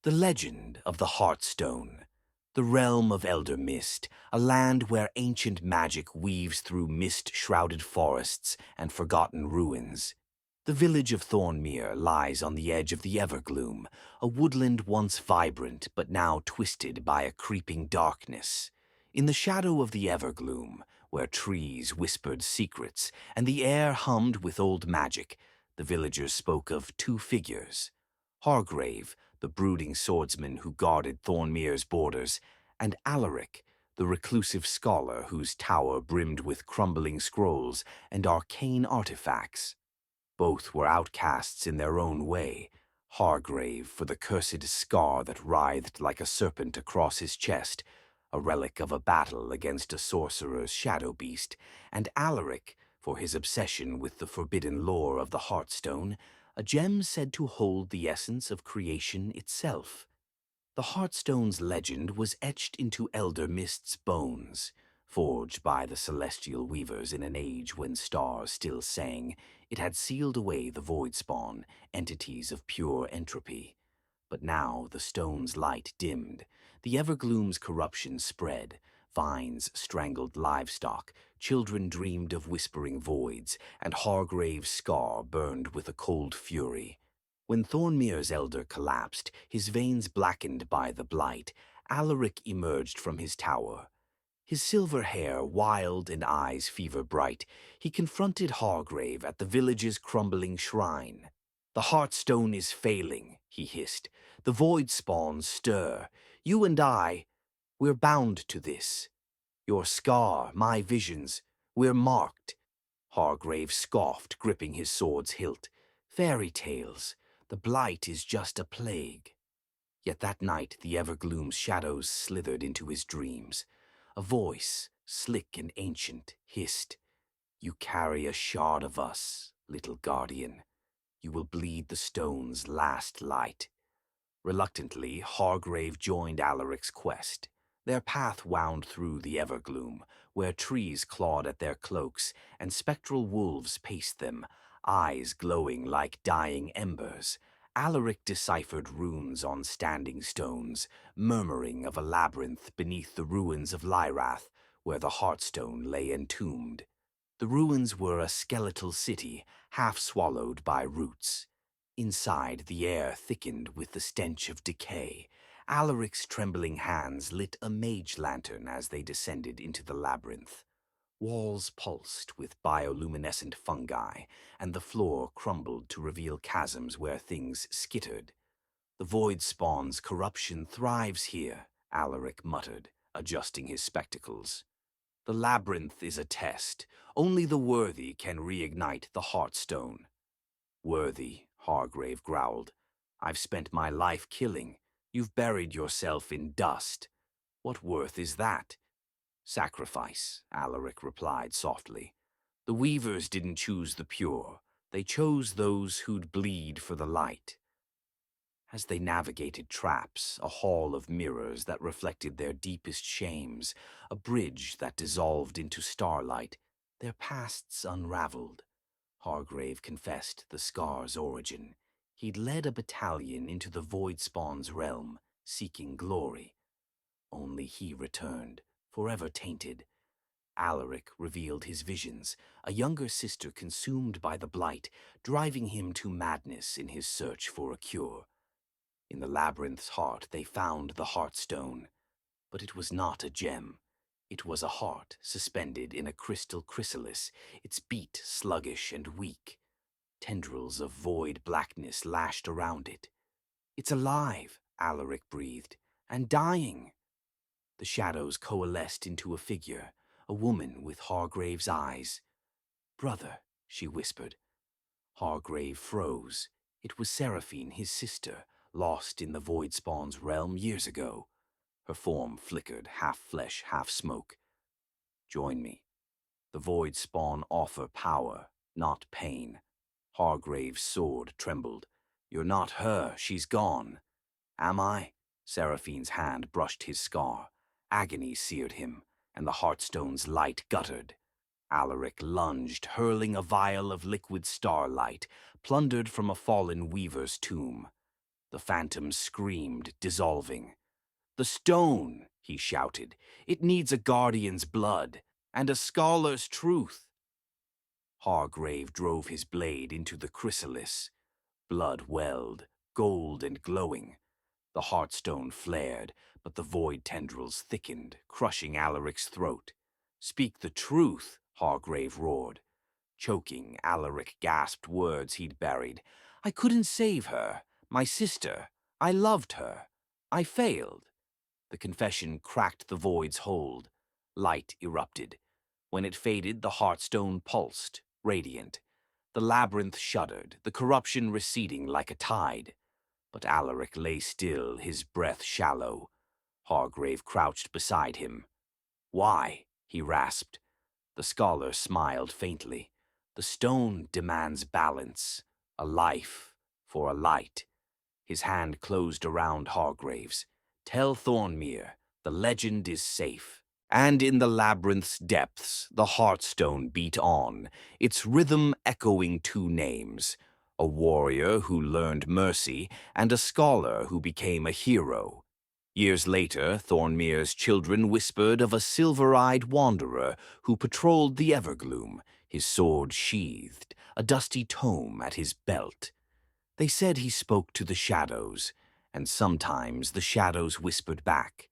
The legend of the Heartstone, the realm of Eldermyst, a land where ancient magic weaves through mist-shrouded forests and forgotten ruins. The village of Thornmere lies on the edge of the Evergloom, a woodland once vibrant but now twisted by a creeping darkness. In the shadow of the Evergloom, where trees whispered secrets and the air hummed with old magic, the villagers spoke of two figures: Hargrave, the brooding swordsman who guarded Thornmere's borders, and Alaric, the reclusive scholar whose tower brimmed with crumbling scrolls and arcane artifacts. Both were outcasts in their own way: Hargrave for the cursed scar that writhed like a serpent across his chest, a relic of a battle against a sorcerer's shadow beast, and Alaric for his obsession with the forbidden lore of the Heartstone, a gem said to hold the essence of creation itself. The Heartstone's legend was etched into Eldermyst's bones, forged by the celestial weavers in an age when stars still sang. It had sealed away the void-spawn, entities of pure entropy. But now the stone's light dimmed, the Evergloom's corruption spread, vines strangled livestock, children dreamed of whispering voids, and Hargrave's scar burned with a cold fury. When Thornmere's elder collapsed, his veins blackened by the blight, Alaric emerged from his tower. His silver hair wild and eyes fever-bright, he confronted Hargrave at the village's crumbling shrine. "The Heartstone is failing," he hissed. "The void spawns stir. You and I, we're bound to this. Your scar, my visions, we're marked." Hargrave scoffed, gripping his sword's hilt. "Fairy tales. The blight is just a plague." Yet that night the Evergloom's shadows slithered into his dreams. A voice, slick and ancient, hissed, "You carry a shard of us, little guardian. You will bleed the stone's last light." Reluctantly, Hargrave joined Alaric's quest. Their path wound through the Evergloom, where trees clawed at their cloaks and spectral wolves paced them, eyes glowing like dying embers. Alaric deciphered runes on standing stones, murmuring of a labyrinth beneath the ruins of Lyrath, where the Heartstone lay entombed. The ruins were a skeletal city, half swallowed by roots. Inside, the air thickened with the stench of decay. Alaric's trembling hands lit a mage lantern as they descended into the labyrinth. Walls pulsed with bioluminescent fungi, and the floor crumbled to reveal chasms where things skittered. "The void spawn's corruption thrives here," Alaric muttered, adjusting his spectacles. "The labyrinth is a test. Only the worthy can reignite the Heartstone." "Worthy," Hargrave growled. "I've spent my life killing. You've buried yourself in dust. What worth is that?" "Sacrifice," Alaric replied softly. "The weavers didn't choose the pure. They chose those who'd bleed for the light." As they navigated traps, a hall of mirrors that reflected their deepest shames, a bridge that dissolved into starlight, their pasts unraveled. Hargrave confessed the scar's origin. He'd led a battalion into the void-spawn's realm, seeking glory. Only he returned, forever tainted. Alaric revealed his visions, a younger sister consumed by the blight, driving him to madness in his search for a cure. In the labyrinth's heart they found the Heartstone, but it was not a gem. It was a heart suspended in a crystal chrysalis, its beat sluggish and weak. Tendrils of void blackness lashed around it. "It's alive," Alaric breathed, "and dying." The shadows coalesced into a figure, a woman with Hargrave's eyes. "Brother," she whispered. Hargrave froze. It was Seraphine, his sister, lost in the void-spawn's realm years ago. Her form flickered, half flesh, half smoke. "Join me. The void spawn offer power, not pain." Hargrave's sword trembled. "You're not her, she's gone." "Am I?" Seraphine's hand brushed his scar. Agony seared him, and the Heartstone's light guttered. Alaric lunged, hurling a vial of liquid starlight, plundered from a fallen weaver's tomb. The phantom screamed, dissolving. "The stone," he shouted. "It needs a guardian's blood, and a scholar's truth." Hargrave drove his blade into the chrysalis. Blood welled, gold and glowing. The Heartstone flared, but the void tendrils thickened, crushing Alaric's throat. "Speak the truth," Hargrave roared. Choking, Alaric gasped words he'd buried. "I couldn't save her. My sister. I loved her. I failed." The confession cracked the void's hold. Light erupted. When it faded, the Heartstone pulsed, radiant. The labyrinth shuddered, the corruption receding like a tide. But Alaric lay still, his breath shallow. Hargrave crouched beside him. "Why?" he rasped. The scholar smiled faintly. "The stone demands balance, a life for a light." His hand closed around Hargrave's. "Tell Thornmere, the legend is safe." And in the labyrinth's depths, the Heartstone beat on, its rhythm echoing two names: a warrior who learned mercy, and a scholar who became a hero. Years later, Thornmere's children whispered of a silver-eyed wanderer who patrolled the Evergloom, his sword sheathed, a dusty tome at his belt. They said he spoke to the shadows, and sometimes the shadows whispered back,